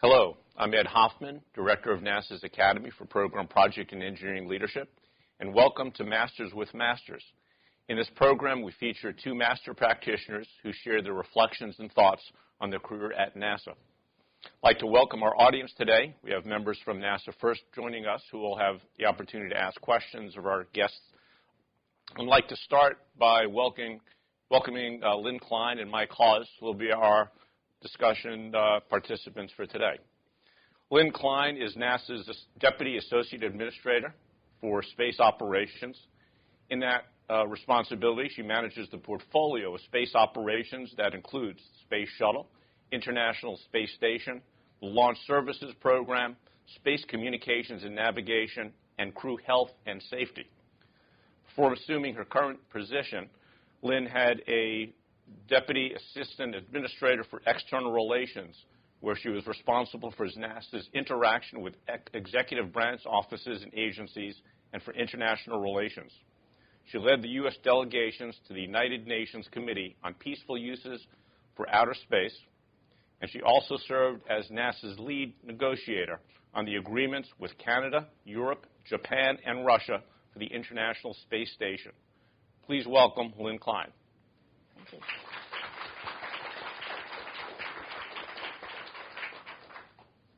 Hello, I'm Ed Hoffman, Director of NASA's Academy for Program Project and Engineering Leadership, and welcome to Masters with Masters. In this program, we feature two master practitioners who share their reflections and thoughts on their career at NASA. I'd like to welcome our audience today. We have members from NASA First joining us who will have the opportunity to ask questions of our guests. I'd like to start by welcoming Lynn Cline and Mike Hawes, who will be our discussion participants for today. Lynn Cline is NASA's Deputy Associate Administrator for Space Operations. In that responsibility, she manages the portfolio of space operations that includes Space Shuttle, International Space Station, the Launch Services Program, Space Communications and Navigation, and Crew Health and Safety. Before assuming her current position, Lynn had a Deputy Assistant Administrator for External Relations, where she was responsible for NASA's interaction with executive branch offices and agencies and for international relations. She led the U.S. delegations to the United Nations Committee on Peaceful Uses for Outer Space, and she also served as NASA's lead negotiator on the agreements with Canada, Europe, Japan, and Russia for the International Space Station. Please welcome Lynn Cline. Thank you.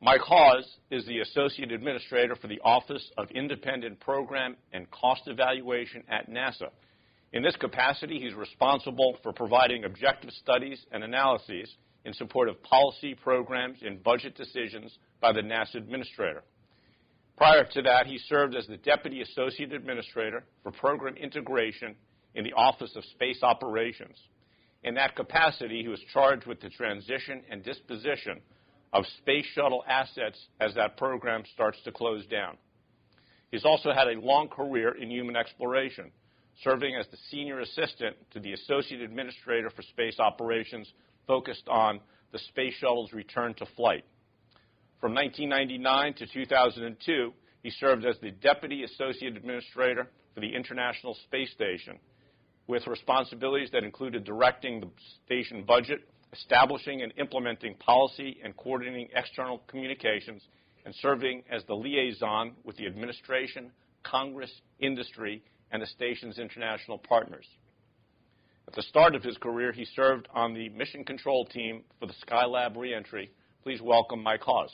Mike Hawes is the Associate Administrator for the Office of Independent Program and Cost Evaluation at NASA. In this capacity, he's responsible for providing objective studies and analyses in support of policy programs and budget decisions by the NASA Administrator. Prior to that, he served as the Deputy Associate Administrator for Program Integration in the Office of Space Operations. In that capacity, he was charged with the transition and disposition of Space Shuttle assets as that program starts to close down. He's also had a long career in human exploration, serving as the Senior Assistant to the Associate Administrator for Space Operations, focused on the Space Shuttle's return to flight. From 1999 to 2002, he served as the Deputy Associate Administrator for the International Space Station, with responsibilities that included directing the station budget, establishing and implementing policy and coordinating external communications, and serving as the liaison with the administration, Congress, industry, and the station's international partners. At the start of his career, he served on the mission control team for the Skylab reentry. Please welcome Mike Hawes.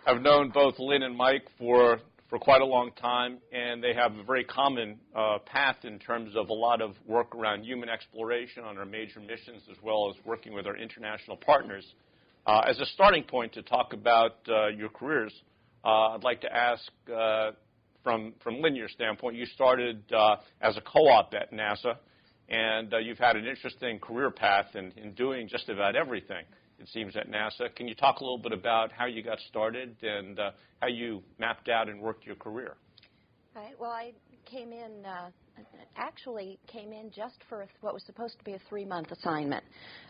I've known both Lynn and Mike for quite a long time, and they have a very common path in terms of a lot of work around human exploration on our major missions, as well as working with our international partners. As a starting point to talk about your careers, I'd like to ask, from Lynn, your standpoint, you started as a co-op at NASA, and you've had an interesting career path in doing just about everything, it seems, at NASA. Can you talk a little bit about how you got started and how you mapped out and worked your career? All right. Well, I came in just for what was supposed to be a 3-month assignment.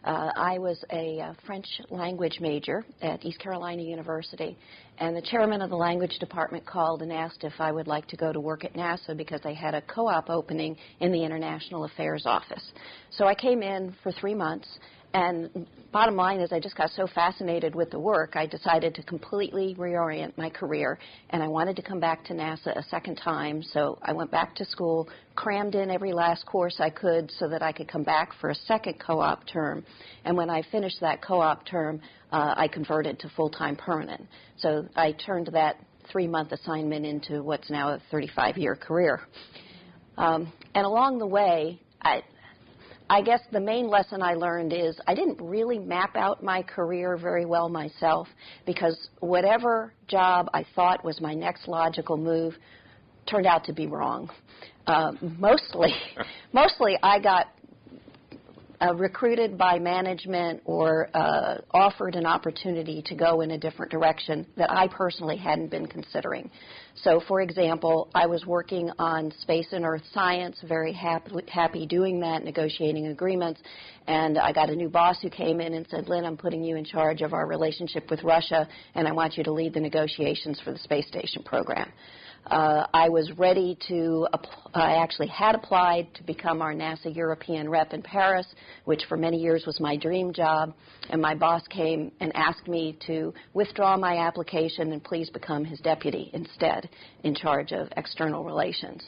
I was a French language major at East Carolina University, and the chairman of the language department called and asked if I would like to go to work at NASA because they had a co-op opening in the International Affairs Office. So I came in for 3 months. And bottom line is I just got so fascinated with the work, I decided to completely reorient my career, and I wanted to come back to NASA a second time. So I went back to school, crammed in every last course I could so that I could come back for a second co-op term. And when I finished that co-op term, I converted to full-time permanent. So I turned that 3-month assignment into what's now a 35-year career. And along the way, I guess the main lesson I learned is I didn't really map out my career very well myself, because whatever job I thought was my next logical move turned out to be wrong. Mostly I got recruited by management or offered an opportunity to go in a different direction that I personally hadn't been considering. So, for example, I was working on space and earth science, very happy doing that, negotiating agreements, and I got a new boss who came in and said, Lynn, I'm putting you in charge of our relationship with Russia, and I want you to lead the negotiations for the space station program. I was ready to, I actually had applied to become our NASA European rep in Paris, which for many years was my dream job, and my boss came and asked me to withdraw my application and please become his deputy instead, in charge of external relations.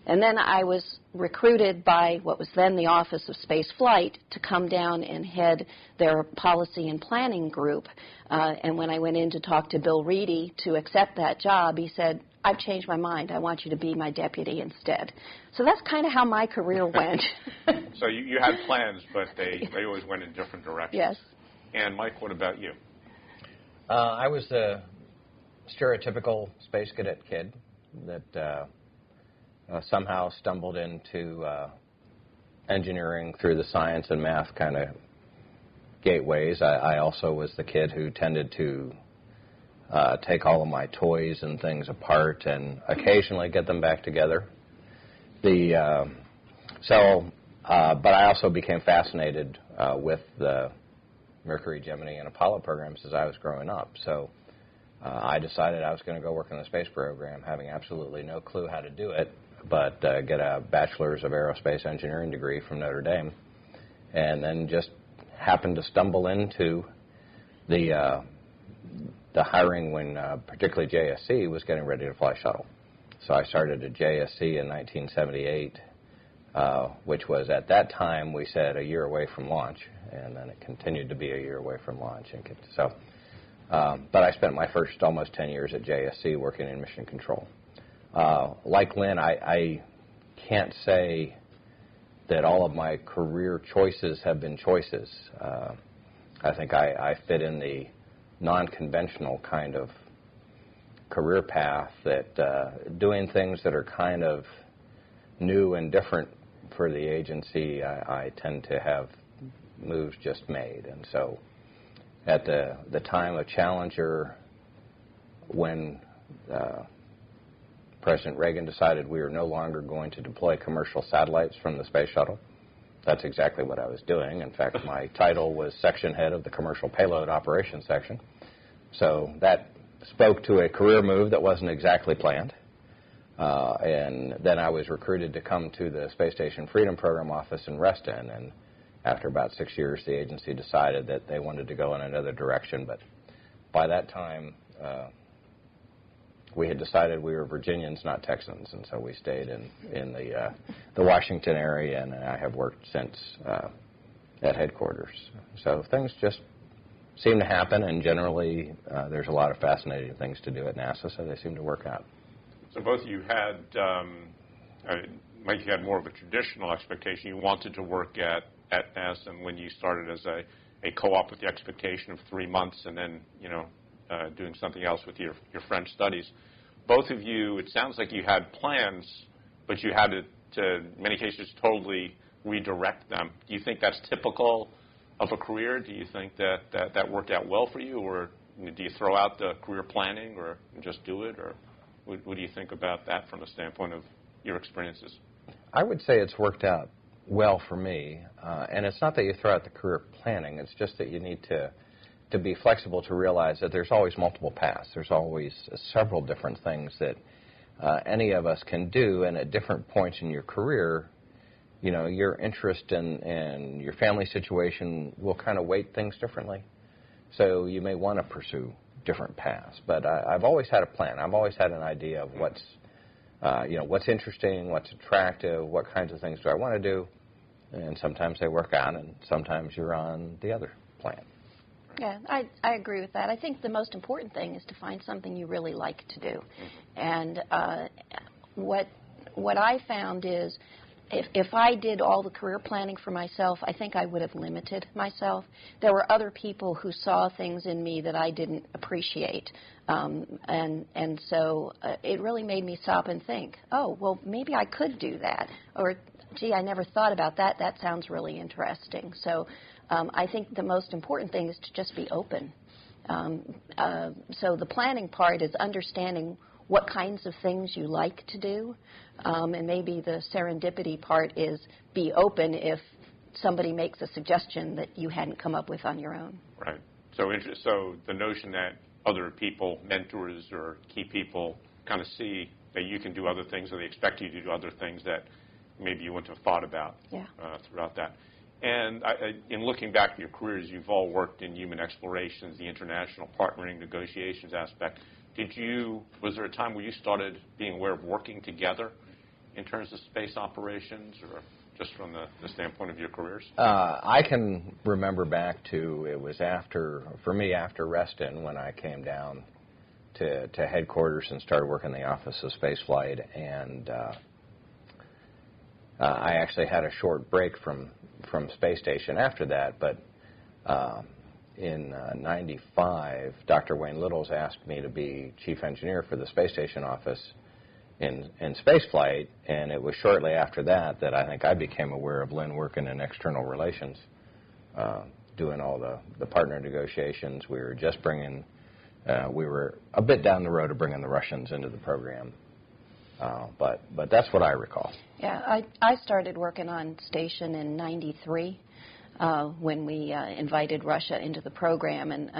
And then I was recruited by what was then the Office of Space Flight to come down and head their policy and planning group. And when I went in to talk to Bill Reedy to accept that job, he said, "I've changed my mind. I want you to be my deputy instead." So that's kind of how my career went. So you had plans, but they always went in different directions. Yes. And Mike, what about you? I was the stereotypical space cadet kid that somehow stumbled into engineering through the science and math kind of gateways. I also was the kid who tended to take all of my toys and things apart and occasionally get them back together. But I also became fascinated with the Mercury, Gemini, and Apollo programs as I was growing up. So I decided I was going to go work in the space program, having absolutely no clue how to do it, but get a Bachelor's of Aerospace Engineering degree from Notre Dame, and then just happened to stumble into the hiring when particularly JSC was getting ready to fly shuttle. So I started at JSC in 1978, which was at that time we said a year away from launch, and then it continued to be a year away from launch. But I spent my first almost 10 years at JSC working in mission control. Like Lynn, I can't say that all of my career choices have been choices. I think I fit in the non-conventional kind of career path that doing things that are kind of new and different for the agency, I tend to have moves just made. And so at the time of Challenger, when President Reagan decided we were no longer going to deploy commercial satellites from the space shuttle, that's exactly what I was doing. In fact, my title was section head of the Commercial Payload Operations Section. So that spoke to a career move that wasn't exactly planned. And then I was recruited to come to the Space Station Freedom Program office in Reston. And after about 6 years, the agency decided that they wanted to go in another direction. But by that time, we had decided we were Virginians, not Texans, and so we stayed in the Washington area, and I have worked since at headquarters. So things just seem to happen, and generally there's a lot of fascinating things to do at NASA, so they seem to work out. So both of you had, Mike, you had more of a traditional expectation. You wanted to work at NASA, and when you started as a co-op with the expectation of 3 months, and then doing something else with your French studies. Both of you, it sounds like you had plans, but you had to in many cases, totally redirect them. Do you think that's typical of a career? Do you think that worked out well for you, or do you throw out the career planning or just do it? Or what do you think about that from the standpoint of your experiences? I would say it's worked out well for me, and it's not that you throw out the career planning, it's just that you need to be flexible to realize that there's always multiple paths. There's always several different things that any of us can do, and at different points in your career, your interest and your family situation will kind of weight things differently. So you may want to pursue different paths. But I've always had a plan. I've always had an idea of what's interesting, what's attractive, what kinds of things do I want to do, and sometimes they work out, and sometimes you're on the other plan. Yeah, I agree with that. I think the most important thing is to find something you really like to do. And what I found is if I did all the career planning for myself, I think I would have limited myself. There were other people who saw things in me that I didn't appreciate. And so it really made me stop and think, oh, well, maybe I could do that. Or, gee, I never thought about that. That sounds really interesting. So I think the most important thing is to just be open. So the planning part is understanding what kinds of things you like to do, and maybe the serendipity part is be open if somebody makes a suggestion that you hadn't come up with on your own. Right. So the notion that other people, mentors or key people, kind of see that you can do other things, or they expect you to do other things that maybe you wouldn't have thought about throughout that. And in looking back at your careers, you've all worked in human explorations, the international partnering, negotiations aspect. Was there a time where you started being aware of working together in terms of space operations, or just from the standpoint of your careers? I can remember back to, it was after Reston, when I came down to headquarters and started working in the Office of Spaceflight, and I actually had a short break from Space Station after that, but in '95, Dr. Wayne Littles asked me to be chief engineer for the Space Station office in spaceflight, and it was shortly after that that I think I became aware of Lynn working in external relations, doing all the partner negotiations. We were just we were a bit down the road of bringing the Russians into the program, but that's what I recall. Yeah, I started working on station in '93. When we invited Russia into the program. And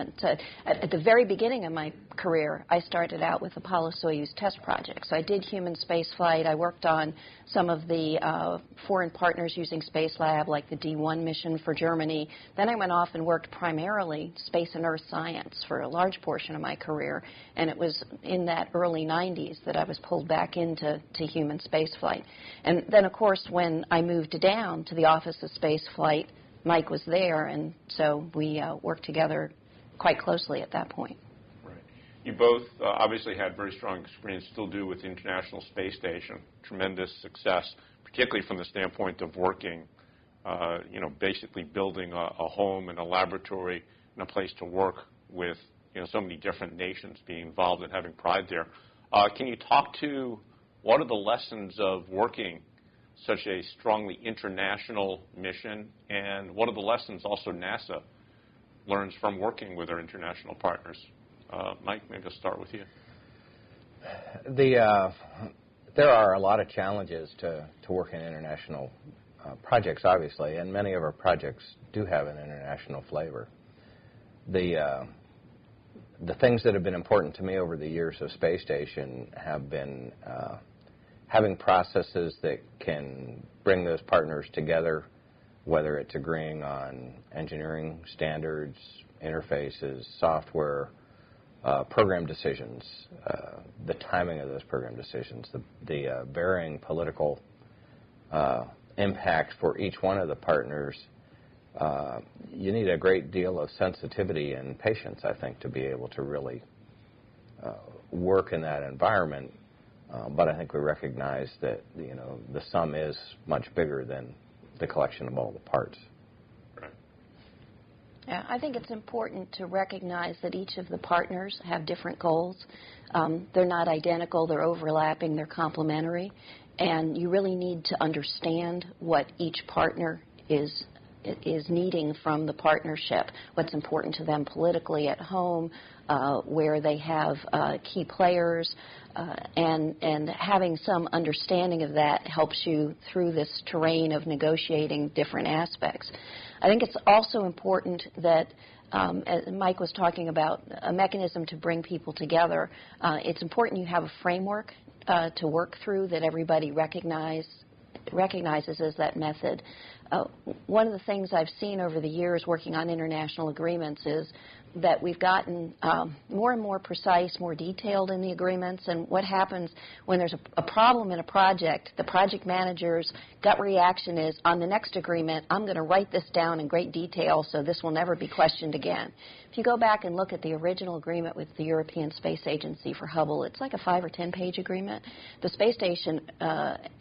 at the very beginning of my career, I started out with Apollo-Soyuz test projects. So I did human space flight. I worked on some of the foreign partners using Space Lab, like the D1 mission for Germany. Then I went off and worked primarily space and earth science for a large portion of my career. And it was in that early 90s that I was pulled back into human space flight. And then, of course, when I moved down to the Office of Space Flight, Mike was there, and so we worked together quite closely at that point. Right. You both obviously had very strong experience, still do, with the International Space Station. Tremendous success, particularly from the standpoint of working, basically building a home and a laboratory and a place to work with, so many different nations being involved and having pride there. Can you talk to what are the lessons of working such a strongly international mission, and what are the lessons also NASA learns from working with our international partners? Mike, maybe I'll start with you. There are a lot of challenges to work in international projects, obviously, and many of our projects do have an international flavor. The things that have been important to me over the years of Space Station have been having processes that can bring those partners together, whether it's agreeing on engineering standards, interfaces, software, program decisions, the timing of those program decisions, the varying political impact for each one of the partners. You need a great deal of sensitivity and patience, I think, to be able to really work in that environment. But I think we recognize that the sum is much bigger than the collection of all the parts. Right. Yeah, I think it's important to recognize that each of the partners have different goals. They're not identical, they're overlapping, they're complementary, and you really need to understand what each partner is needing from the partnership, what's important to them politically at home, where they have key players, and having some understanding of that helps you through this terrain of negotiating different aspects. I think it's also important that, as Mike was talking about, a mechanism to bring people together. It's important you have a framework to work through that everybody recognizes as that method. One of the things I've seen over the years working on international agreements is that we've gotten more and more precise, more detailed in the agreements, and what happens when there's a problem in a project, the project manager's gut reaction is, on the next agreement, I'm going to write this down in great detail so this will never be questioned again. If you go back and look at the original agreement with the European Space Agency for Hubble, it's like a 5 or 10 page agreement. The Space Station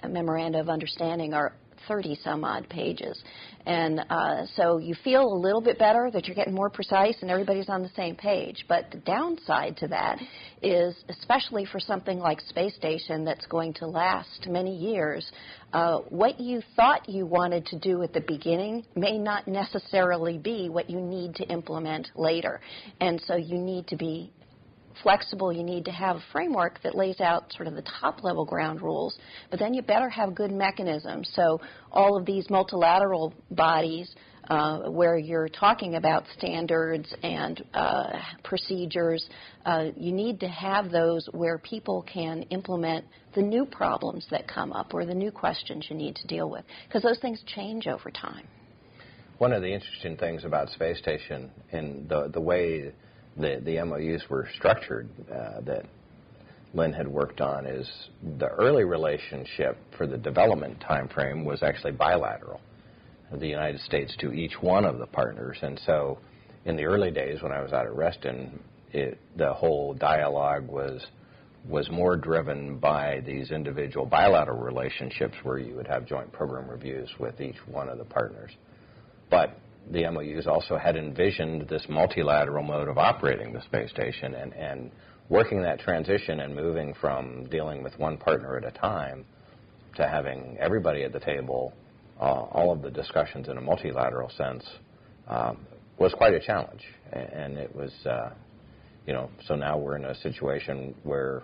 Memoranda of Understanding are 30-some-odd pages. And so you feel a little bit better that you're getting more precise and everybody's on the same page. But the downside to that is, especially for something like Space Station that's going to last many years, what you thought you wanted to do at the beginning may not necessarily be what you need to implement later. And so you need to be flexible. You need to have a framework that lays out sort of the top-level ground rules, but then you better have good mechanisms. So all of these multilateral bodies where you're talking about standards and procedures. You need to have those where people can implement the new problems that come up or the new questions you need to deal with, because those things change over time. One of the interesting things about Space Station and the way the MOUs were structured that Lynn had worked on is the early relationship for the development time frame was actually bilateral, the United States to each one of the partners. And so in the early days when I was out at Reston, the whole dialogue was more driven by these individual bilateral relationships where you would have joint program reviews with each one of the partners. But the MOUs also had envisioned this multilateral mode of operating the space station and working that transition and moving from dealing with one partner at a time to having everybody at the table, all of the discussions in a multilateral sense, was quite a challenge. And it was, so now we're in a situation where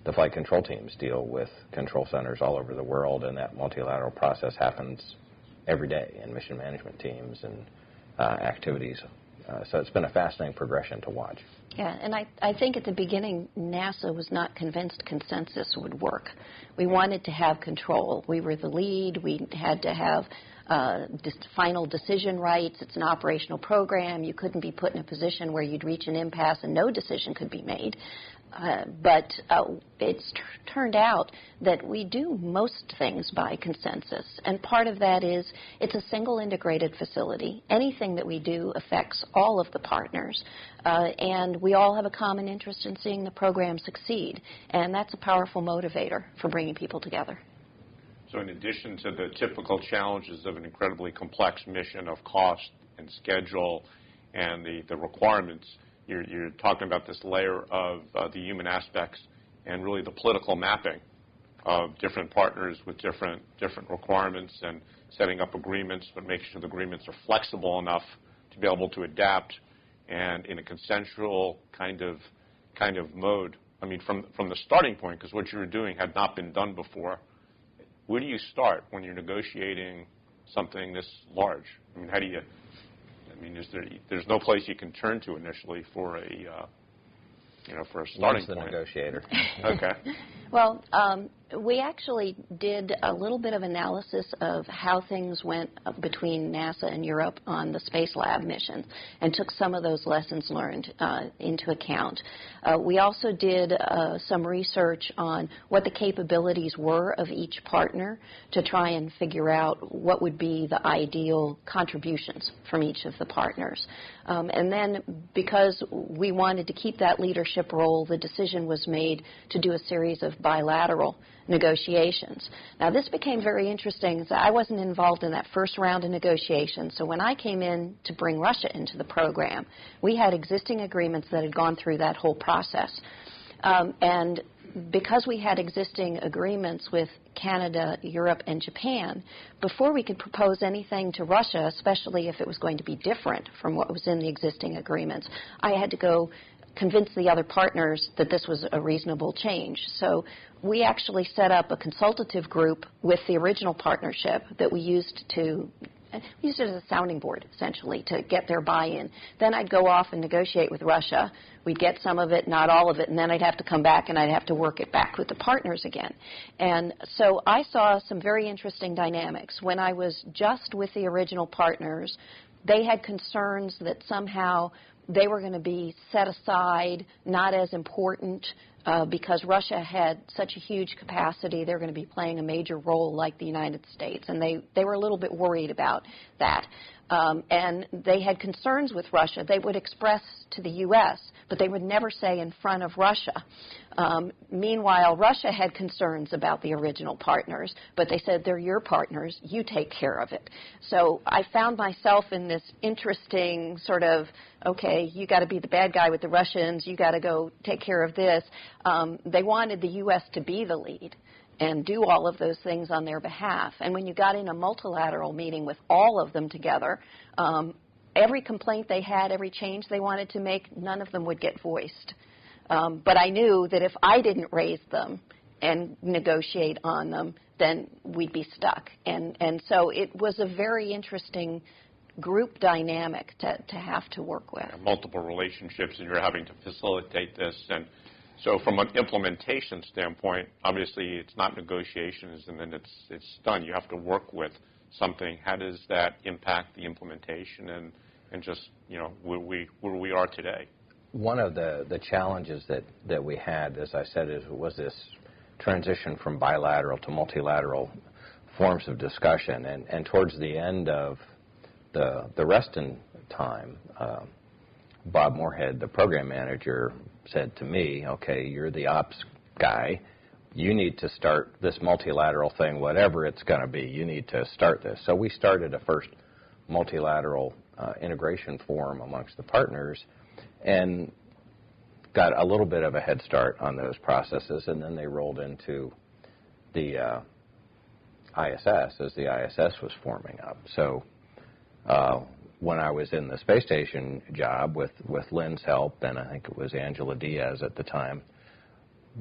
the flight control teams deal with control centers all over the world, and that multilateral process happens every day in mission management teams and activities. So it's been a fascinating progression to watch. Yeah, and I think at the beginning, NASA was not convinced consensus would work. We wanted to have control. We were the lead. We had to have final decision rights. It's an operational program. You couldn't be put in a position where you'd reach an impasse and no decision could be made. But it's turned out that we do most things by consensus, and part of that is it's a single integrated facility. Anything that we do affects all of the partners, and we all have a common interest in seeing the program succeed, and that's a powerful motivator for bringing people together. So in addition to the typical challenges of an incredibly complex mission of cost and schedule and the requirements, you're talking about this layer of the human aspects and really the political mapping of different partners with different requirements and setting up agreements, but making sure the agreements are flexible enough to be able to adapt and in a consensual kind of mode. I mean, from the starting point, because what you were doing had not been done before, where do you start when you're negotiating something this large? I mean, how do you... I mean, there's no place you can turn to initially for a starting point. The negotiator. Okay. Well, we actually did a little bit of analysis of how things went between NASA and Europe on the Space Lab mission and took some of those lessons learned into account. We also did some research on what the capabilities were of each partner to try and figure out what would be the ideal contributions from each of the partners. And then because we wanted to keep that leadership role, the decision was made to do a series of bilateral negotiations. Now, this became very interesting. So I wasn't involved in that first round of negotiations. So when I came in to bring Russia into the program, we had existing agreements that had gone through that whole process. And because we had existing agreements with Canada, Europe, and Japan, before we could propose anything to Russia, especially if it was going to be different from what was in the existing agreements, I had to go convince the other partners that this was a reasonable change. So we actually set up a consultative group with the original partnership that we used it as a sounding board, essentially, to get their buy-in. Then I'd go off and negotiate with Russia. We'd get some of it, not all of it, and then I'd have to come back and I'd have to work it back with the partners again. And so I saw some very interesting dynamics. When I was just with the original partners, they had concerns that somehow they were going to be set aside, not as important, because Russia had such a huge capacity. They're going to be playing a major role like the United States, and they were a little bit worried about that. And they had concerns with Russia. They would express to the U.S., but they would never say in front of Russia. Meanwhile, Russia had concerns about the original partners, but they said, they're your partners, you take care of it. So I found myself in this interesting sort of, okay, you got to be the bad guy with the Russians, you got to go take care of this. They wanted the U.S. to be the lead and do all of those things on their behalf. And when you got in a multilateral meeting with all of them together, every complaint they had, every change they wanted to make, none of them would get voiced. But I knew that if I didn't raise them and negotiate on them, then we'd be stuck. And so it was a very interesting group dynamic to have to work with. Multiple relationships, and you're having to facilitate this. And so from an implementation standpoint, obviously it's not negotiations and then it's done. You have to work with something. How does that impact the implementation and just, where we are today? One of the challenges that we had, as I said, was this transition from bilateral to multilateral forms of discussion. And towards the end of the Reston time, Bob Moorhead, the program manager, said to me, okay, you're the ops guy. You need to start this multilateral thing, whatever it's going to be. You need to start this. So we started a first multilateral integration forum amongst the partners and got a little bit of a head start on those processes, and then they rolled into the ISS as the ISS was forming up. So when I was in the space station job with Lynn's help, and I think it was Angela Diaz at the time,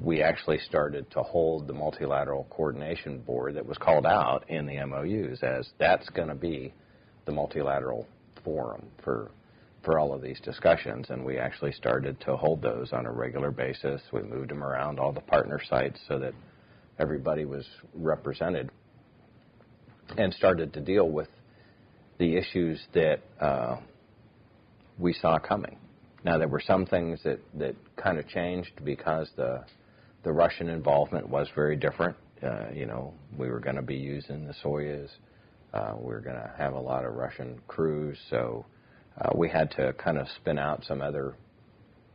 we actually started to hold the multilateral coordination board that was called out in the MOUs as that's going to be the multilateral forum for all of these discussions, and we actually started to hold those on a regular basis. We moved them around all the partner sites so that everybody was represented and started to deal with the issues that we saw coming. Now, there were some things that kind of changed because the Russian involvement was very different. We were going to be using the Soyuz. We were going to have a lot of Russian crews, so we had to kind of spin out some other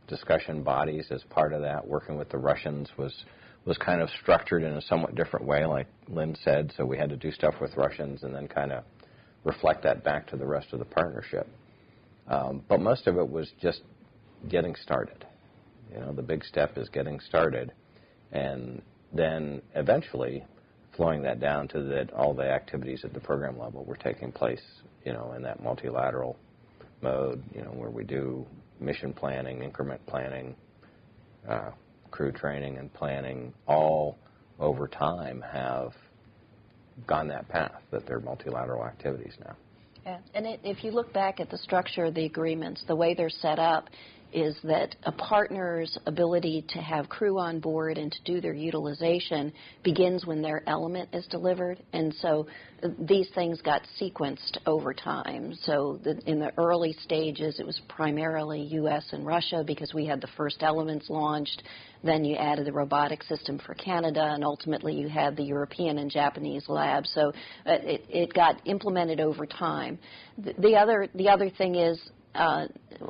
discussion bodies as part of that. Working with the Russians was kind of structured in a somewhat different way, like Lynn said, so we had to do stuff with Russians and then kind of reflect that back to the rest of the partnership. But most of it was just getting started. The big step is getting started, and then eventually flowing that down to that all the activities at the program level were taking place, in that multilateral mode, where we do mission planning, increment planning, crew training and planning, all over time have gone that path, that they're multilateral activities now. Yeah. And if you look back at the structure of the agreements, the way they're set up is that a partner's ability to have crew on board and to do their utilization begins when their element is delivered. And so these things got sequenced over time. So in the early stages, it was primarily U.S. and Russia because we had the first elements launched. Then you added the robotic system for Canada, and ultimately you had the European and Japanese labs. So it got implemented over time. The other thing is,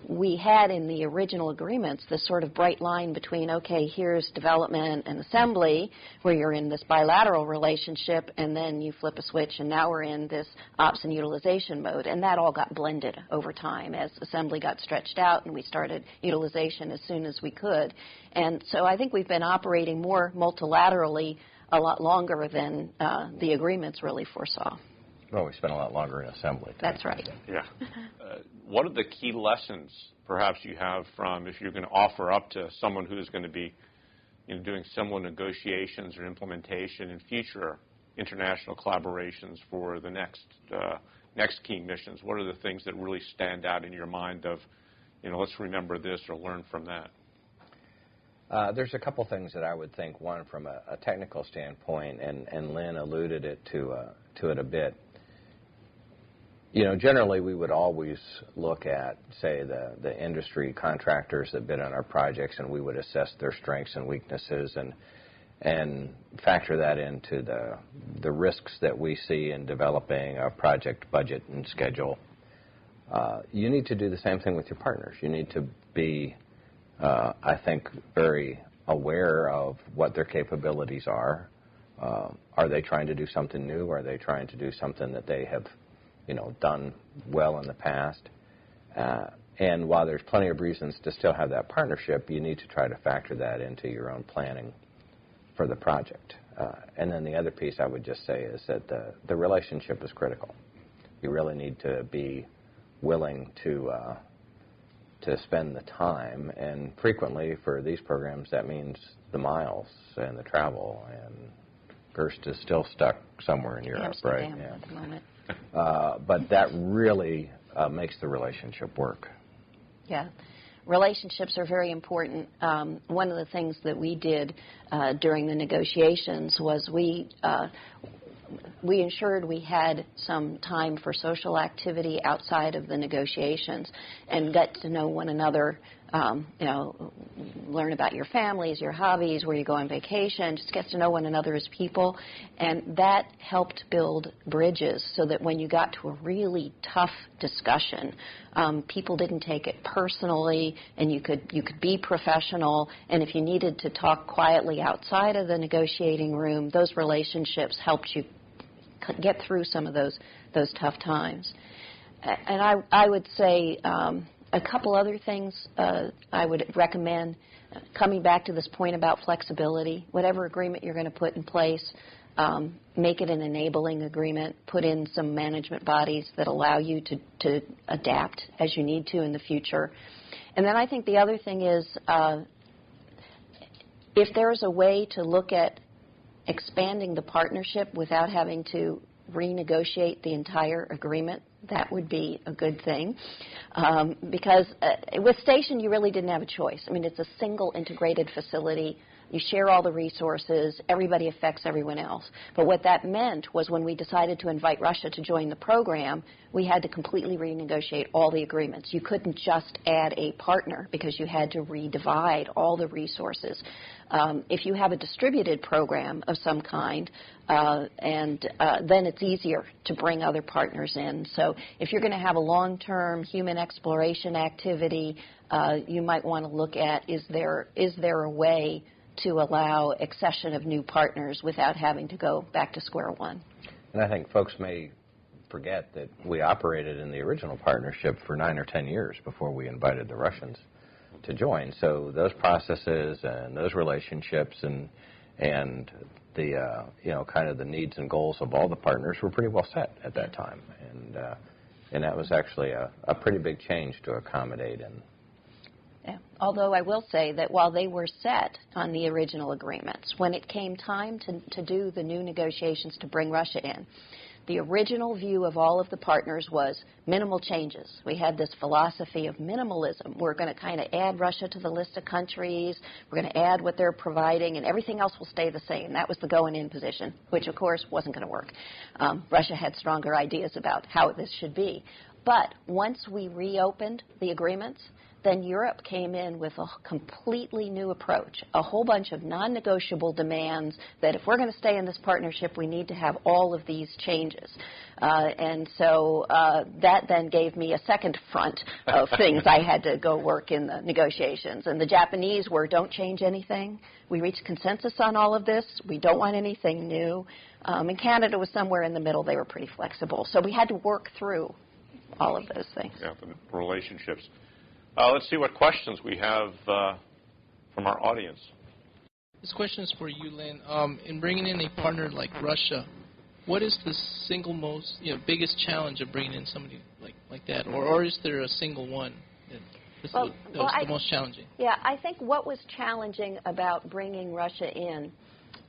we had in the original agreements this sort of bright line between, okay, here's development and assembly, where you're in this bilateral relationship, and then you flip a switch, and now we're in this ops and utilization mode. And that all got blended over time as assembly got stretched out, and we started utilization as soon as we could. And so I think we've been operating more multilaterally a lot longer than the agreements really foresaw. Well, we spent a lot longer in assembly. That's right. Yeah. What are the key lessons, perhaps, you have from if you're going to offer up to someone who's going to be doing similar negotiations or implementation in future international collaborations for the next key missions? What are the things that really stand out in your mind of, let's remember this or learn from that? There's a couple things that I would think. One, from a technical standpoint, and Lynn alluded to it a bit. Generally we would always look at, say, the industry contractors that bid on our projects, and we would assess their strengths and weaknesses and factor that into the risks that we see in developing a project budget and schedule. You need to do the same thing with your partners. You need to be, I think, very aware of what their capabilities are. Are they trying to do something new? Are they trying to do something that they have done well in the past? And while there's plenty of reasons to still have that partnership, you need to try to factor that into your own planning for the project. And then the other piece I would just say is that the relationship is critical. You really need to be willing to spend the time, and frequently for these programs that means the miles and the travel, and Gerst is still stuck somewhere in Europe, right? Yeah. At the moment. But that really makes the relationship work. Yeah. Relationships are very important. One of the things that we did during the negotiations was we ensured we had some time for social activity outside of the negotiations and got to know one another, learn about your families, your hobbies, where you go on vacation, just get to know one another as people. And that helped build bridges so that when you got to a really tough discussion, people didn't take it personally, and you could be professional. And if you needed to talk quietly outside of the negotiating room, those relationships helped you get through some of those tough times. And I would say a couple other things I would recommend, coming back to this point about flexibility. Whatever agreement you're going to put in place, make it an enabling agreement. Put in some management bodies that allow you to adapt as you need to in the future. And then I think the other thing is if there's a way to look at expanding the partnership without having to renegotiate the entire agreement, that would be a good thing. Because with Station, you really didn't have a choice. I mean, it's a single integrated facility. You share all the resources. Everybody affects everyone else. But what that meant was when we decided to invite Russia to join the program, we had to completely renegotiate all the agreements. You couldn't just add a partner because you had to redivide all the resources. If you have a distributed program of some kind, then it's easier to bring other partners in. So if you're going to have a long-term human exploration activity, you might want to look at, is there a way to allow accession of new partners without having to go back to square one? And I think folks may forget that we operated in the original partnership for 9 or 10 years before we invited the Russians to join. So those processes and those relationships and the kind of the needs and goals of all the partners were pretty well set at that time, and that was actually a pretty big change to accommodate. And yeah. Although I will say that while they were set on the original agreements, when it came time to do the new negotiations to bring Russia in, the original view of all of the partners was minimal changes. We had this philosophy of minimalism. We're going to kind of add Russia to the list of countries. We're going to add what they're providing, and everything else will stay the same. That was the going-in position, which, of course, wasn't going to work. Russia had stronger ideas about how this should be. But once we reopened the agreements, then Europe came in with a completely new approach, a whole bunch of non-negotiable demands that if we're going to stay in this partnership, we need to have all of these changes. And so that then gave me a second front of things I had to go work in the negotiations. And the Japanese were, don't change anything. We reached consensus on all of this. We don't want anything new. And Canada was somewhere in the middle. They were pretty flexible. So we had to work through all of those things. Yeah, the relationships. Let's see what questions we have from our audience. This question is for you, Lynn. In bringing in a partner like Russia, what is the single most, biggest challenge of bringing in somebody like that? Or is there a single one that was the most challenging? Yeah, I think what was challenging about bringing Russia in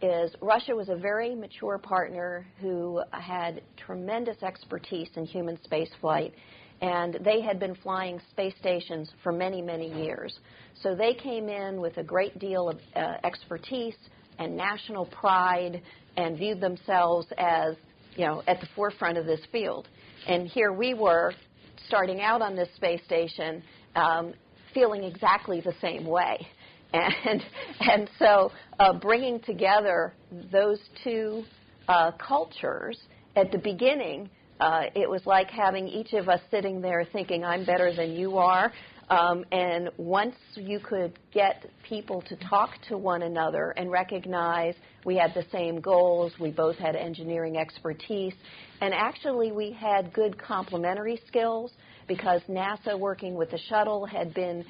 is Russia was a very mature partner who had tremendous expertise in human spaceflight. And they had been flying space stations for many, many years. So they came in with a great deal of expertise and national pride and viewed themselves as, at the forefront of this field. And here we were starting out on this space station feeling exactly the same way. And so bringing together those two cultures at the beginning, it was like having each of us sitting there thinking, I'm better than you are. And once you could get people to talk to one another and recognize we had the same goals, we both had engineering expertise, and actually we had good complementary skills because NASA, working with the shuttle, had been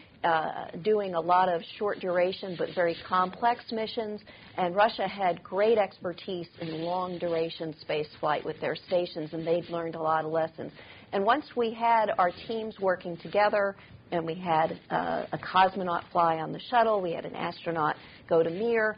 doing a lot of short duration but very complex missions, and Russia had great expertise in long duration space flight with their stations, and they'd learned a lot of lessons. And once we had our teams working together, and we had a cosmonaut fly on the shuttle, we had an astronaut go to Mir,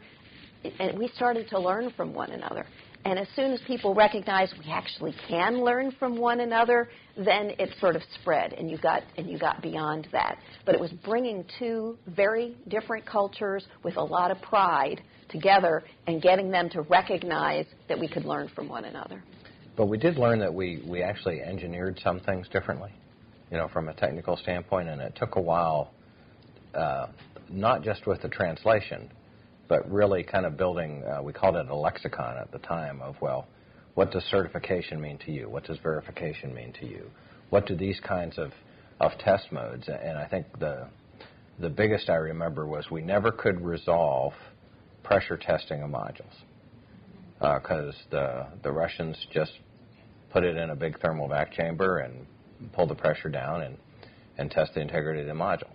and we started to learn from one another. And as soon as people recognize we actually can learn from one another, then it sort of spread, and you got beyond that. But it was bringing two very different cultures with a lot of pride together and getting them to recognize that we could learn from one another. But we did learn that we actually engineered some things differently, from a technical standpoint, and it took a while, not just with the translation, but really kind of building, we called it a lexicon at the time of, well, what does certification mean to you? What does verification mean to you? What do these kinds of test modes? And I think the biggest I remember was we never could resolve pressure testing of modules because the Russians just put it in a big thermal vac chamber and pull the pressure down and test the integrity of the module.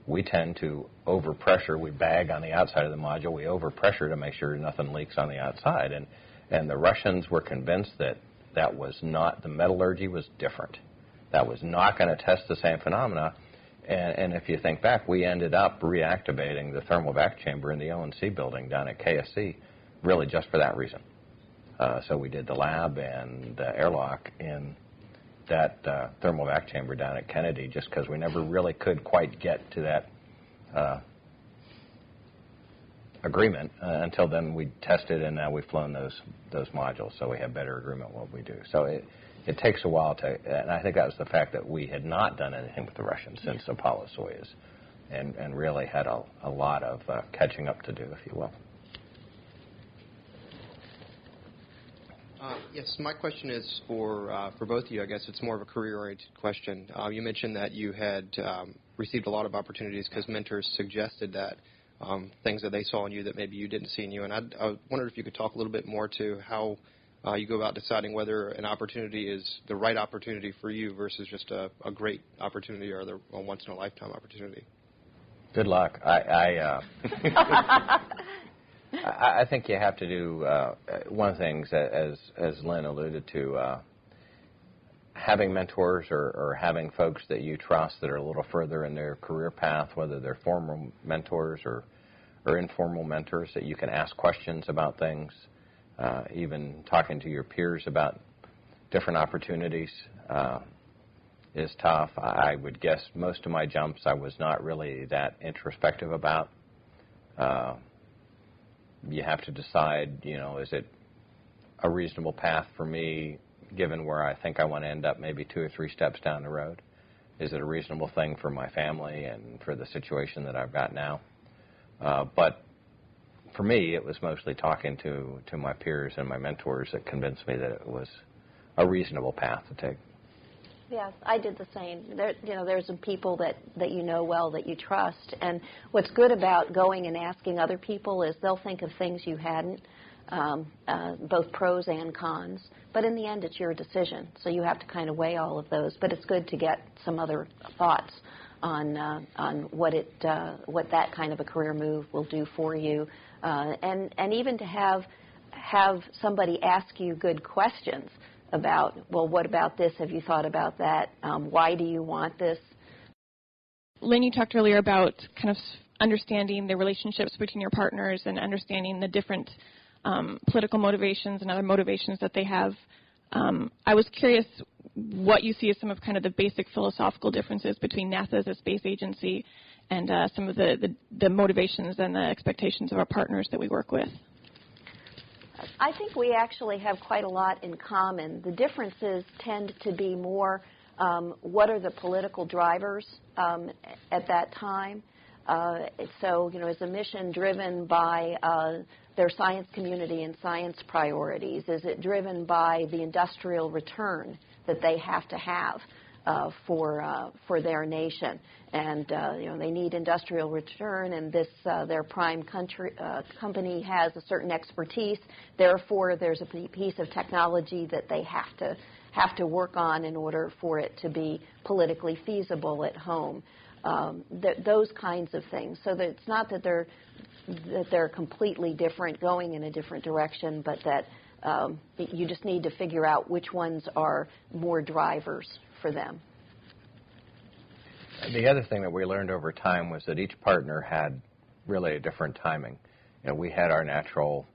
We tend to overpressure. We bag on the outside of the module. We overpressure to make sure nothing leaks on the outside. And the Russians were convinced that was not, the metallurgy was different. That was not going to test the same phenomena. And if you think back, we ended up reactivating the thermal vac chamber in the O&C building down at KSC really just for that reason. So we did the lab and the airlock in that thermal vac chamber down at Kennedy just because we never really could quite get to that agreement until then we tested, and now we've flown those modules, so we have better agreement what we do. So it takes a while and I think that was the fact that we had not done anything with the Russians since Apollo Soyuz and really had a lot of catching up to do, if you will. Yes, my question is for both of you. I guess it's more of a career-oriented question. You mentioned that you had received a lot of opportunities because mentors suggested that things that they saw in you that maybe you didn't see in you. And I wondered if you could talk a little bit more to how you go about deciding whether an opportunity is the right opportunity for you versus just a great opportunity or a once-in-a-lifetime opportunity. Good luck. I think you have to do one of the things, as Lynn alluded to, having mentors or having folks that you trust that are a little further in their career path, whether they're formal mentors or informal mentors that you can ask questions about things, even talking to your peers about different opportunities is tough. I would guess most of my jumps I was not really that introspective about. You have to decide, is it a reasonable path for me, given where I think I want to end up maybe 2 or 3 steps down the road? Is it a reasonable thing for my family and for the situation that I've got now? But for me, it was mostly talking to my peers and my mentors that convinced me that it was a reasonable path to take. Yes, I did the same. There's some people that you know well, that you trust. And what's good about going and asking other people is they'll think of things you hadn't, both pros and cons. But in the end, it's your decision. So you have to kind of weigh all of those. But it's good to get some other thoughts on what that kind of a career move will do for you. And even to have somebody ask you good questions about, well, what about this? Have you thought about that? Why do you want this? Lynn, you talked earlier about kind of understanding the relationships between your partners and understanding the different political motivations and other motivations that they have. I was curious what you see as some of kind of the basic philosophical differences between NASA as a space agency and some of the motivations and the expectations of our partners that we work with. I think we actually have quite a lot in common. The differences tend to be more what are the political drivers at that time. So, is a mission driven by their science community and science priorities? Is it driven by the industrial return that they have to have for their nation? And they need industrial return, and their prime company has a certain expertise. Therefore, there's a piece of technology that they have to work on in order for it to be politically feasible at home. Those kinds of things. So that it's not that they're completely different, going in a different direction, but that you just need to figure out which ones are more drivers for them. The other thing that we learned over time was that each partner had really a different timing. We had our natural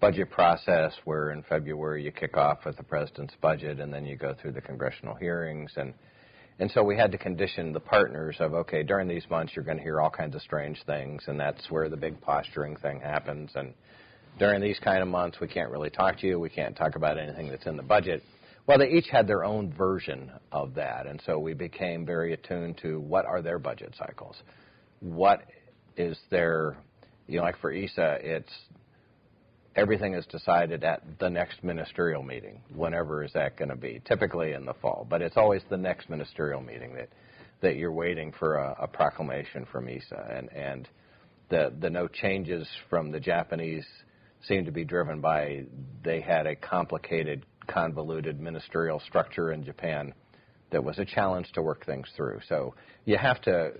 budget process where in February you kick off with the president's budget and then you go through the congressional hearings. And so we had to condition the partners of, okay, during these months you're going to hear all kinds of strange things, and that's where the big posturing thing happens. And during these kind of months we can't really talk to you. We can't talk about anything that's in the budget. Well, they each had their own version of that, and so we became very attuned to what are their budget cycles. What is their, like for ESA, it's everything is decided at the next ministerial meeting. Whenever is that going to be? Typically in the fall, but it's always the next ministerial meeting that you're waiting for a proclamation from ESA. And the no changes from the Japanese seem to be driven by they had a complicated, convoluted ministerial structure in Japan that was a challenge to work things through. So you have to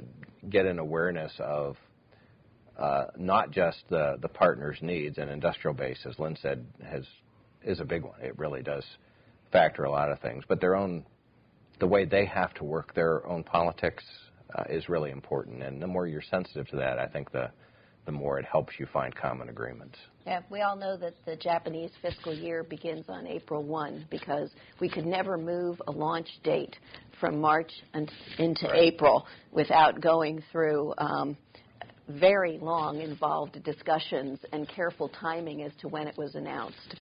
get an awareness of not just the partner's needs. And industrial base, as Lynn said, is a big one. It really does factor a lot of things. But the way they have to work their own politics is really important. And the more you're sensitive to that, I think the more it helps you find common agreements. Yeah, we all know that the Japanese fiscal year begins on April 1 because we could never move a launch date from March into April without going through very long, involved discussions and careful timing as to when it was announced.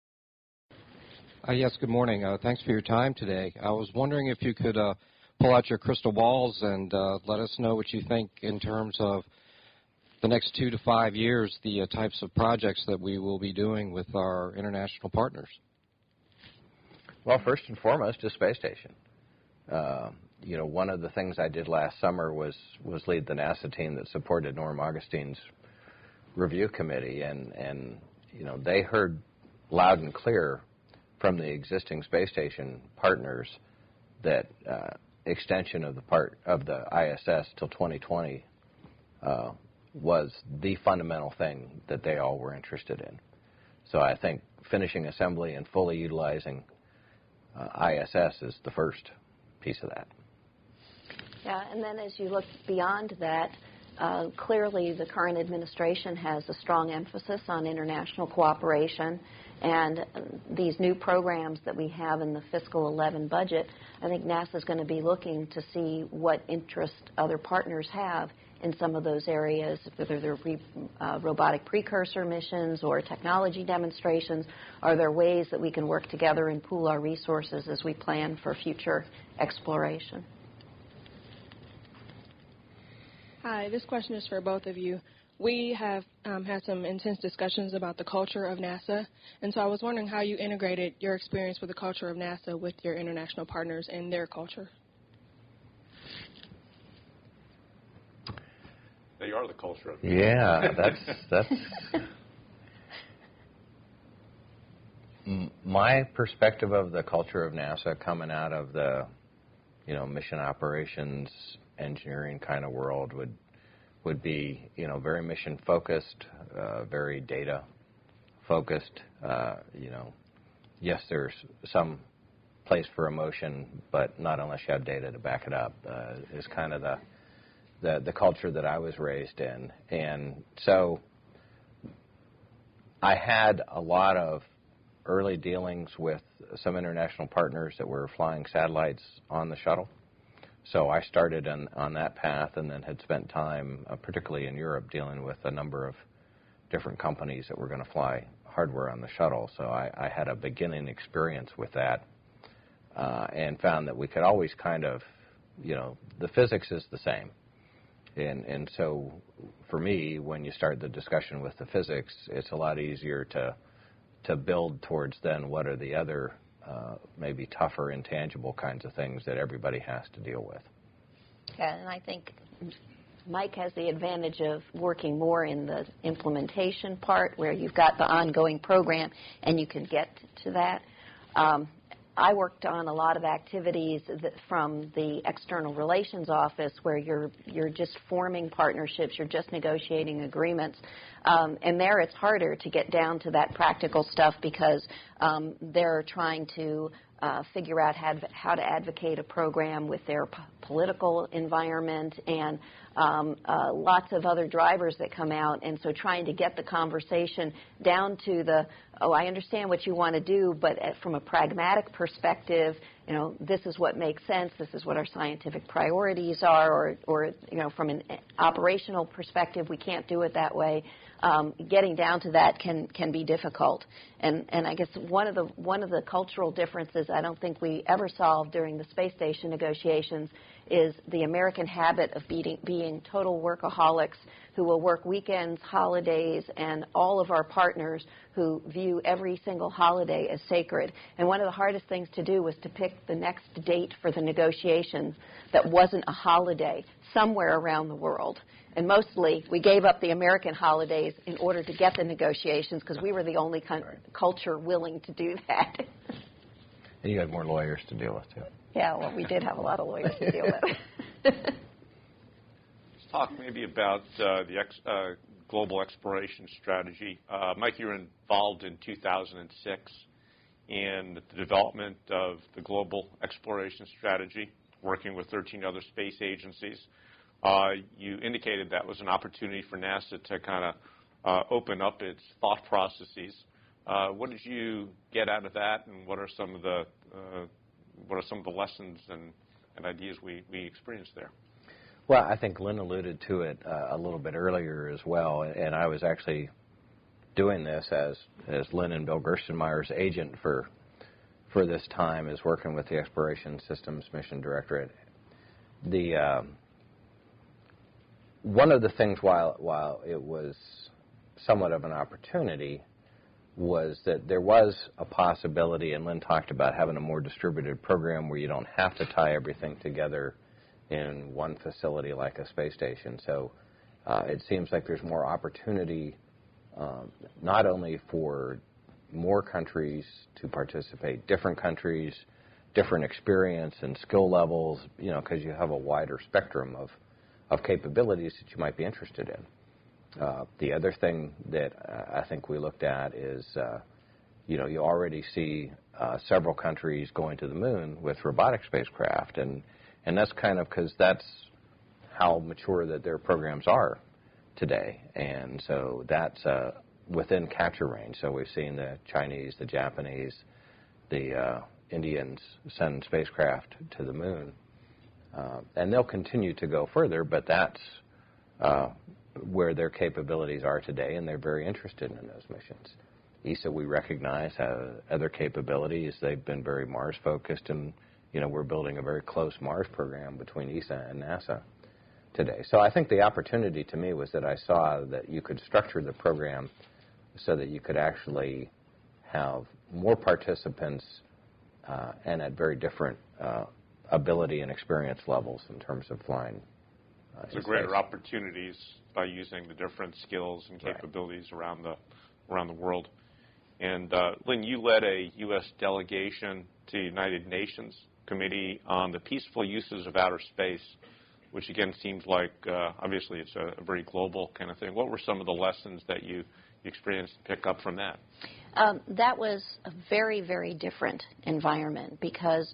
Yes, good morning. Thanks for your time today. I was wondering if you could pull out your crystal balls and let us know what you think in terms of the next 2 to 5 years, the types of projects that we will be doing with our international partners. Well, first and foremost, a space station. One of the things I did last summer was lead the NASA team that supported Norm Augustine's review committee, and they heard loud and clear from the existing space station partners that extension of the ISS till 2020 was the fundamental thing that they all were interested in. So I think finishing assembly and fully utilizing ISS is the first piece of that. Yeah, and then as you look beyond that, clearly the current administration has a strong emphasis on international cooperation, and these new programs that we have in the fiscal 11 budget, I think NASA is going to be looking to see what interest other partners have in some of those areas, whether they're robotic precursor missions or technology demonstrations. Are there ways that we can work together and pool our resources as we plan for future exploration? Hi, this question is for both of you. We have had some intense discussions about the culture of NASA, and so I was wondering how you integrated your experience with the culture of NASA with your international partners and their culture. They are the culture of NASA. Yeah, that's my perspective of the culture of NASA coming out of the mission operations engineering kind of world would be very mission focused, very data focused. Yes, there's some place for emotion, but not unless you have data to back it up. Is kind of the culture that I was raised in. And so I had a lot of early dealings with some international partners that were flying satellites on the shuttle. So I started on that path and then had spent time, particularly in Europe, dealing with a number of different companies that were going to fly hardware on the shuttle. So I had a beginning experience with that and found that we could always kind of, the physics is the same. And so for me, when you start the discussion with the physics, it's a lot easier to build towards then what are the other maybe tougher, intangible kinds of things that everybody has to deal with. Yeah, and I think Mike has the advantage of working more in the implementation part where you've got the ongoing program and you can get to that. I worked on a lot of activities from the External Relations Office where you're just forming partnerships, you're just negotiating agreements. And there it's harder to get down to that practical stuff because they're trying to figure out how to advocate a program with their political environment, and lots of other drivers that come out. And so trying to get the conversation down to the, oh, I understand what you want to do, but from a pragmatic perspective, this is what makes sense, this is what our scientific priorities are, or from an operational perspective, we can't do it that way. Getting down to that can be difficult, and I guess one of the cultural differences I don't think we ever solved during the space station negotiations is the American habit of being total workaholics who will work weekends, holidays, and all of our partners who view every single holiday as sacred. And one of the hardest things to do was to pick the next date for the negotiations that wasn't a holiday somewhere around the world. And mostly, we gave up the American holidays in order to get the negotiations because we were the only culture willing to do that. And you had more lawyers to deal with, too. Yeah, well, we did have a lot of lawyers to deal with. Let's talk maybe about the global exploration strategy. Mike, you were involved in 2006 in the development of the global exploration strategy, working with 13 other space agencies. You indicated that was an opportunity for NASA to kind of open up its thought processes. What did you get out of that, and what are some of the lessons and ideas we experienced there? Well, I think Lynn alluded to it a little bit earlier as well, and I was actually doing this as Lynn and Bill Gerstenmaier's agent for this time, is working with the Exploration Systems Mission Directorate. One of the things, while it was somewhat of an opportunity, was that there was a possibility, and Lynn talked about having a more distributed program where you don't have to tie everything together in one facility like a space station. So it seems like there's more opportunity not only for more countries to participate, different countries, different experience and skill levels, because you have a wider spectrum of capabilities that you might be interested in. The other thing that I think we looked at is, you already see several countries going to the moon with robotic spacecraft, and that's kind of because that's how mature that their programs are today, and so that's within capture range. So we've seen the Chinese, the Japanese, the Indians send spacecraft to the moon. And they'll continue to go further, but that's where their capabilities are today, and they're very interested in those missions. ESA, we recognize, has other capabilities. They've been very Mars-focused, and we're building a very close Mars program between ESA and NASA today. So I think the opportunity to me was that I saw that you could structure the program so that you could actually have more participants and at very different ability and experience levels in terms of flying. So greater opportunities by using the different skills and capabilities around the world. And Lynn, you led a U.S. delegation to the United Nations Committee on the Peaceful Uses of Outer Space, which again seems like obviously it's a very global kind of thing. What were some of the lessons that you experienced to pick up from that? That was a very, very different environment, because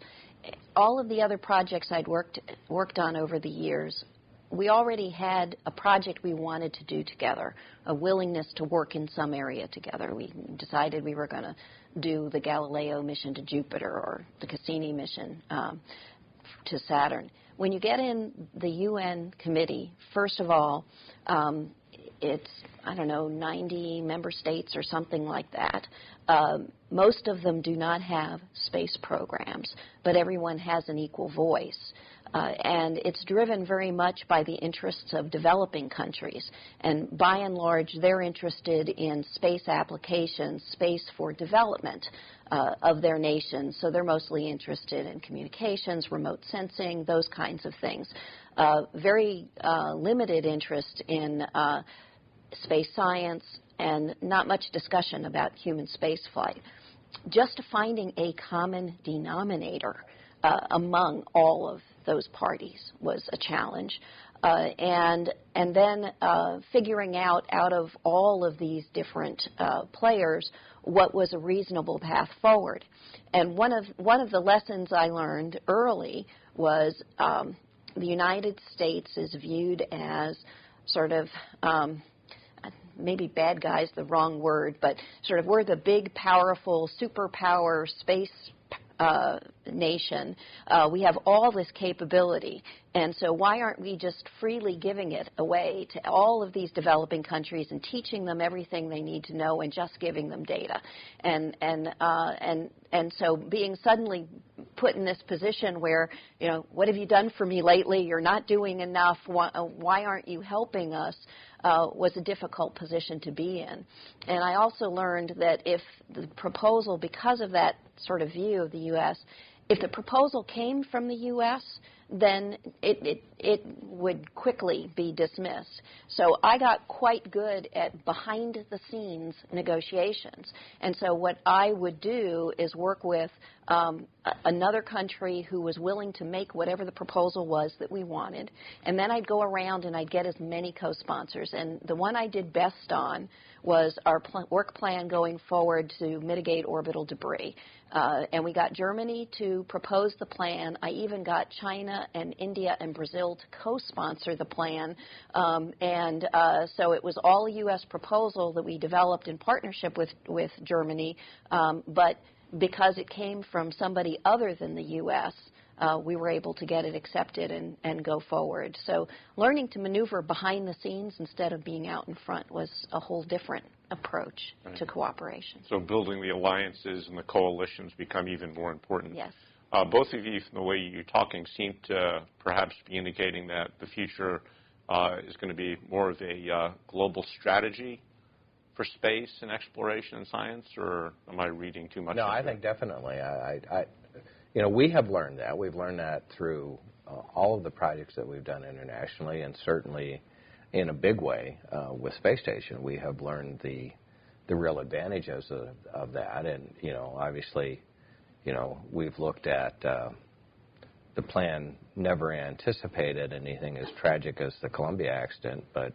all of the other projects I'd worked on over the years, we already had a project we wanted to do together, a willingness to work in some area together. We decided we were going to do the Galileo mission to Jupiter or the Cassini mission to Saturn. When you get in the UN committee, first of all, it's, 90 member states or something like that. Most of them do not have space programs, but everyone has an equal voice. And it's driven very much by the interests of developing countries. And by and large, they're interested in space applications, space for development of their nations. So they're mostly interested in communications, remote sensing, those kinds of things. Very limited interest in space science, and not much discussion about human space flight. Just finding a common denominator among all of those parties was a challenge. and then figuring out of all of these different players what was a reasonable path forward. And one of the lessons I learned early was the United States is viewed as sort of maybe bad guy's the wrong word, but sort of we're the big, powerful, superpower space nation. We have all this capability, and so why aren't we just freely giving it away to all of these developing countries and teaching them everything they need to know and just giving them data? And so being suddenly put in this position where, you know, what have you done for me lately? You're not doing enough. Why aren't you helping us? Was a difficult position to be in. And I also learned that if the proposal, because of that sort of view of the U.S., if the proposal came from the U.S., then it would quickly be dismissed. So I got quite good at behind-the-scenes negotiations. And so what I would do is work with another country who was willing to make whatever the proposal was that we wanted. And then I'd go around and I'd get as many co-sponsors. And the one I did best on was our work plan going forward to mitigate orbital debris. And we got Germany to propose the plan. I even got China and India and Brazil to co-sponsor the plan. So it was all a U.S. proposal that we developed in partnership with Germany. But because it came from somebody other than the U.S., we were able to get it accepted and go forward. So learning to maneuver behind the scenes instead of being out in front was a whole different approach to cooperation. So building the alliances and the coalitions become even more important. Yes. Both of you, from the way you're talking, seem to perhaps be indicating that the future is going to be more of a global strategy for space and exploration and science, or am I reading too much? No, I think definitely. You know, we have learned that. We've learned that through all of the projects that we've done internationally, and certainly in a big way with Space Station. We have learned the real advantages of that, and, you know, obviously, you know, we've looked at the plan never anticipated anything as tragic as the Columbia accident, but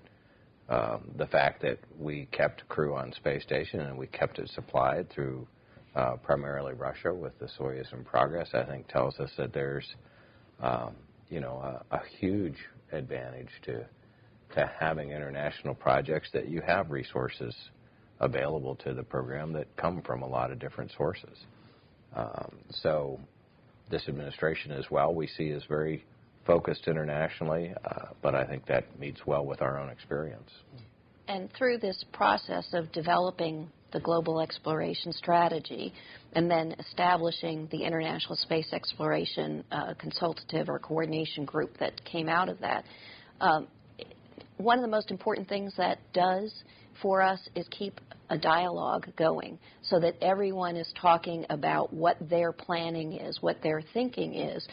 the fact that we kept crew on Space Station and we kept it supplied through primarily Russia with the Soyuz in progress, I think tells us that there's, you know, a huge advantage to having international projects, that you have resources available to the program that come from a lot of different sources. So this administration as well, we see as very focused internationally, but I think that meets well with our own experience. And through this process of developing the global exploration strategy and then establishing the International Space Exploration Consultative or Coordination Group that came out of that, one of the most important things that does for us is keep a dialogue going so that everyone is talking about what their planning is, what their thinking is.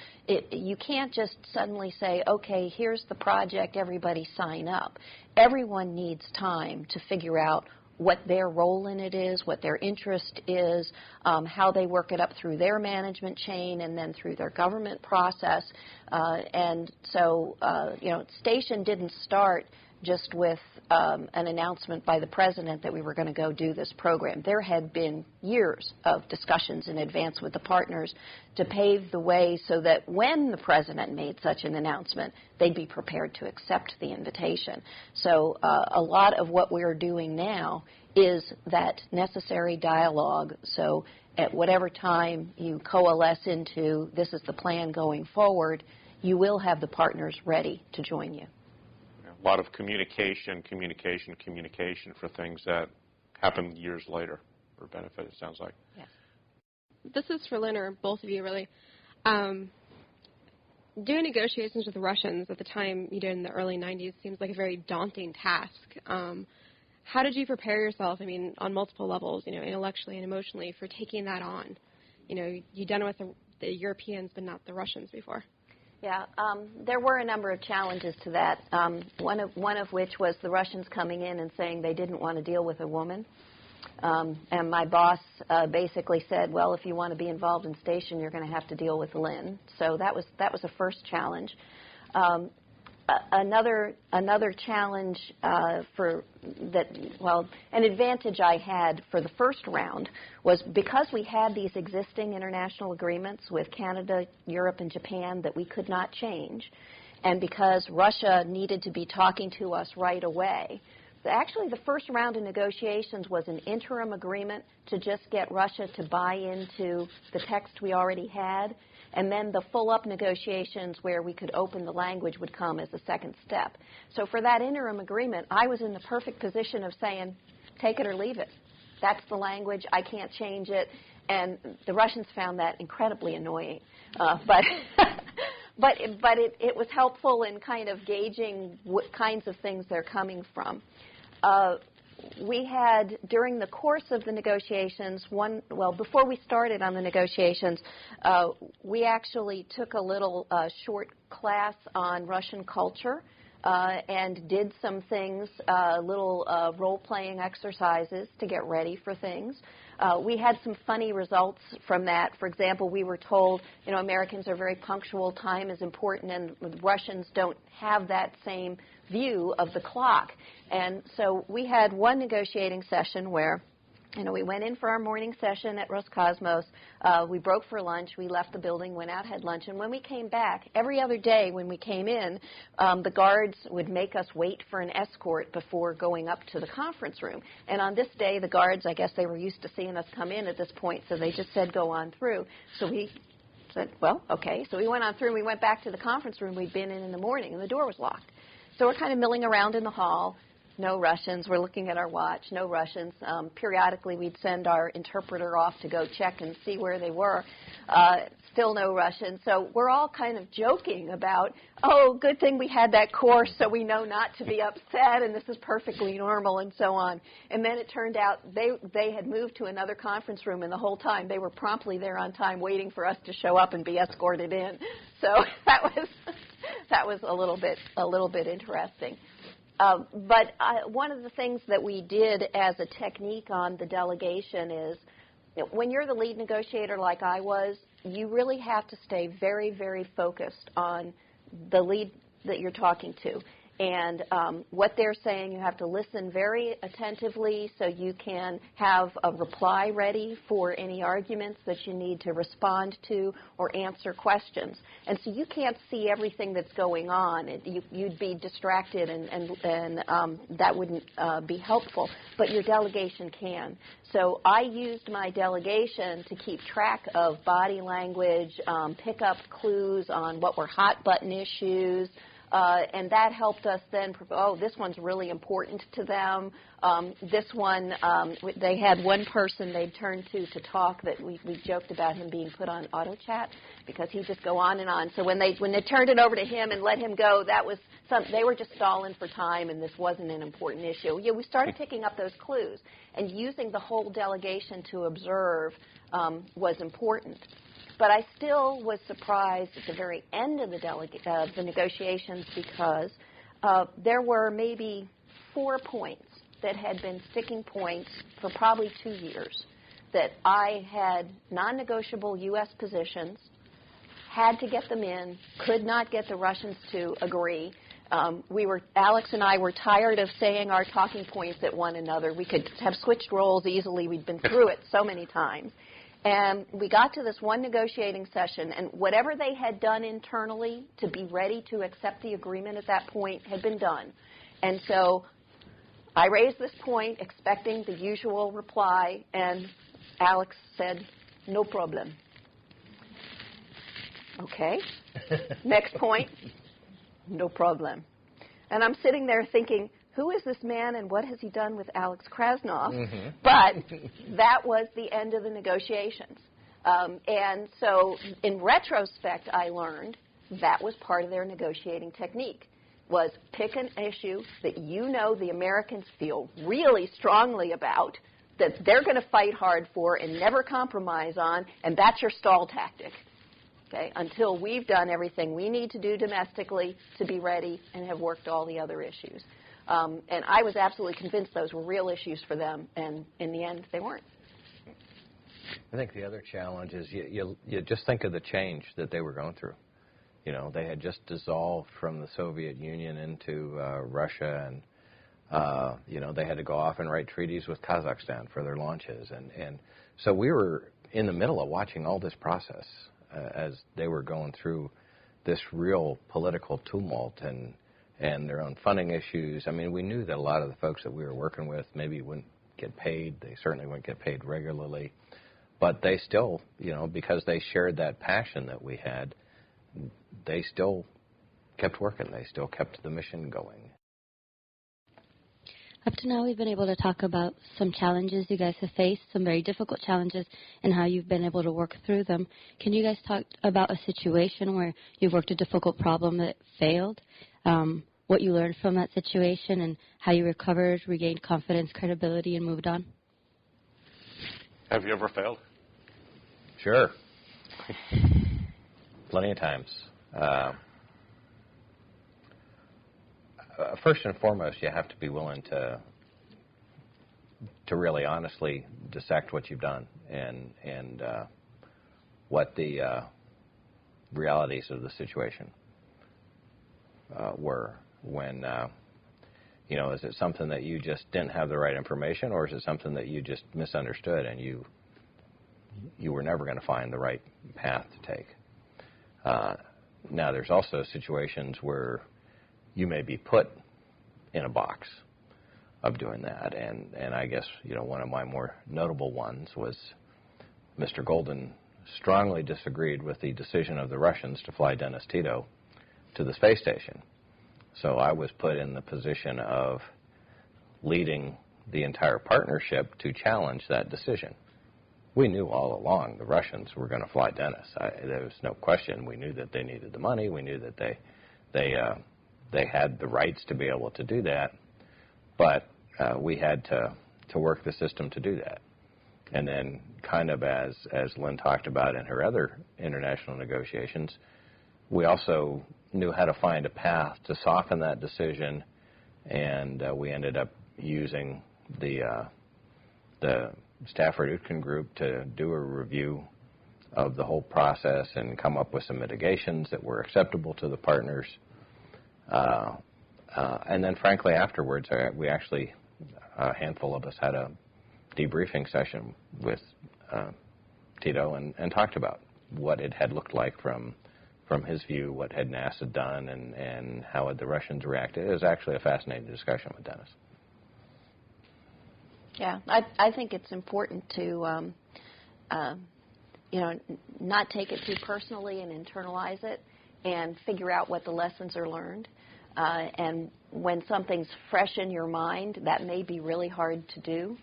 You can't just suddenly say, okay, here's the project, everybody sign up. Everyone needs time to figure out what their role in it is, what their interest is, how they work it up through their management chain and then through their government process. And so, you know, Station didn't start just with an announcement by the President that we were going to go do this program. There had been years of discussions in advance with the partners to pave the way so that when the President made such an announcement, they'd be prepared to accept the invitation. So a lot of what we're doing now is that necessary dialogue. So at whatever time you coalesce into this is the plan going forward, you will have the partners ready to join you. A lot of communication for things that happen years later for benefit, it sounds like. Yes. This is for Lynn, or both of you, really. Doing negotiations with the Russians at the time you did in the early 90s seems like a very daunting task. How did you prepare yourself, I mean, on multiple levels, you know, intellectually and emotionally, for taking that on? You know, you've done it with the Europeans, but not the Russians before. Yeah, there were a number of challenges to that, one of which was the Russians coming in and saying they didn't want to deal with a woman. And my boss basically said, well, if you want to be involved in Station, you're going to have to deal with Lynn. So that was the first challenge. another challenge an advantage I had for the first round was because we had these existing international agreements with Canada, Europe, and Japan that we could not change, and because Russia needed to be talking to us right away. Actually, the first round of negotiations was an interim agreement to just get Russia to buy into the text we already had, and then the full-up negotiations where we could open the language would come as a second step. So for that interim agreement, I was in the perfect position of saying, take it or leave it. That's the language. I can't change it. And the Russians found that incredibly annoying. But it was helpful in kind of gauging what kinds of things they're coming from. We had, during the course of the negotiations, before we started on the negotiations, we actually took a little short class on Russian culture and did some things, little role-playing exercises to get ready for things. We had some funny results from that. For example, we were told, Americans are very punctual, time is important, and Russians don't have that same view of the clock. And so we had one negotiating session where, we went in for our morning session at Roscosmos. We broke for lunch. We left the building, went out, had lunch. And when we came back, every other day when we came in, the guards would make us wait for an escort before going up to the conference room. And on this day, the guards, I guess they were used to seeing us come in at this point, so they just said, go on through. So we said, well, okay. So we went on through, and we went back to the conference room we'd been in the morning, and the door was locked. So we're kind of milling around in the hall. No Russians. We're looking at our watch. No Russians. Periodically, we'd send our interpreter off to go check and see where they were. Still no Russians. So we're all kind of joking about, oh, good thing we had that course so we know not to be upset, and this is perfectly normal, and so on. And then it turned out they had moved to another conference room, and the whole time they were promptly there on time waiting for us to show up and be escorted in. So that was a little bit interesting. But one of the things that we did as a technique on the delegation is, when you're the lead negotiator like I was, you really have to stay very, very focused on the lead that you're talking to. And what they're saying, you have to listen very attentively so you can have a reply ready for any arguments that you need to respond to or answer questions. And so you can't see everything that's going on. You'd be distracted, and that wouldn't be helpful. But your delegation can. So I used my delegation to keep track of body language, pick up clues on what were hot button issues, and that helped us then, this one's really important to them. This one, they had one person they'd turn to talk that we joked about him being put on auto chat because he'd just go on and on. So when they turned it over to him and let him go, they were just stalling for time, and this wasn't an important issue. Yeah, we started picking up those clues, and using the whole delegation to observe was important. But I still was surprised at the very end of the negotiations because there were maybe 4 points that had been sticking points for probably 2 years, that I had non-negotiable U.S. positions, had to get them in, could not get the Russians to agree. Alex and I were tired of saying our talking points at one another. We could have switched roles easily. We'd been through it so many times. And we got to this one negotiating session, and whatever they had done internally to be ready to accept the agreement at that point had been done. And so I raised this point expecting the usual reply, and Alex said, no problem. Okay. Next point, no problem. And I'm sitting there thinking, who is this man and what has he done with Alex Krasnov? Mm-hmm. But that was the end of the negotiations. And so in retrospect, I learned that was part of their negotiating technique, was pick an issue that the Americans feel really strongly about, that they're going to fight hard for and never compromise on, and that's your stall tactic. Okay, until we've done everything we need to do domestically to be ready and have worked all the other issues. And I was absolutely convinced those were real issues for them, and in the end, they weren't. I think the other challenge is you just think of the change that they were going through. They had just dissolved from the Soviet Union into Russia, and they had to go off and write treaties with Kazakhstan for their launches. And so we were in the middle of watching all this process as they were going through this real political tumult and their own funding issues. I mean, we knew that a lot of the folks that we were working with maybe wouldn't get paid. They certainly wouldn't get paid regularly. But they still, because they shared that passion that we had, they still kept working. They still kept the mission going. Up to now, we've been able to talk about some challenges you guys have faced, some very difficult challenges, and how you've been able to work through them. Can you guys talk about a situation where you've worked a difficult problem that failed, what you learned from that situation, and how you recovered, regained confidence, credibility, and moved on? Have you ever failed? Sure. Plenty of times. First and foremost, you have to be willing to really honestly dissect what you've done and what the realities of the situation were. When is it something that you just didn't have the right information, or is it something that you just misunderstood and you were never going to find the right path to take? Now, there's also situations where you may be put in a box of doing that. And I guess, one of my more notable ones was Mr. Golden strongly disagreed with the decision of the Russians to fly Dennis Tito to the space station. So I was put in the position of leading the entire partnership to challenge that decision. We knew all along the Russians were going to fly Dennis. There was no question. We knew that they needed the money. We knew that they had the rights to be able to do that, but we had to work the system to do that. And then kind of as Lynn talked about in her other international negotiations, we also knew how to find a path to soften that decision, and we ended up using the Stafford-Utkin group to do a review of the whole process and come up with some mitigations that were acceptable to the partners. And then, frankly, afterwards, we actually, a handful of us had a debriefing session with Tito and talked about what it had looked like from his view, what had NASA done, and how had the Russians reacted. It was actually a fascinating discussion with Dennis. Yeah, I think it's important to, not take it too personally and internalize it and figure out what the lessons are learned. And when something's fresh in your mind, that may be really hard to do.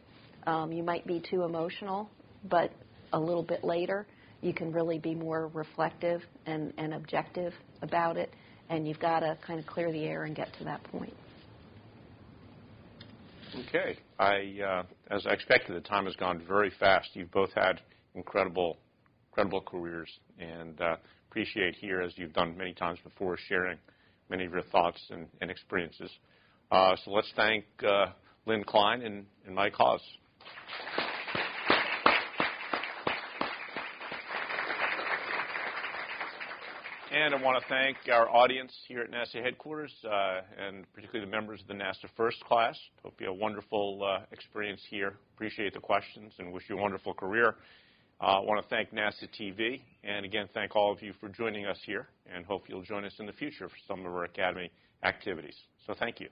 You might be too emotional, but a little bit later, you can really be more reflective and objective about it, and you've got to kind of clear the air and get to that point. Okay. As I expected, the time has gone very fast. You've both had incredible careers, and appreciate here, as you've done many times before, sharing many of your thoughts and experiences. So let's thank Lynn Cline and Mike Hawes. And I want to thank our audience here at NASA headquarters, and particularly the members of the NASA First class. Hope you have a wonderful experience here. Appreciate the questions and wish you a wonderful career. I want to thank NASA TV, and again, thank all of you for joining us here, and hope you'll join us in the future for some of our Academy activities. So thank you.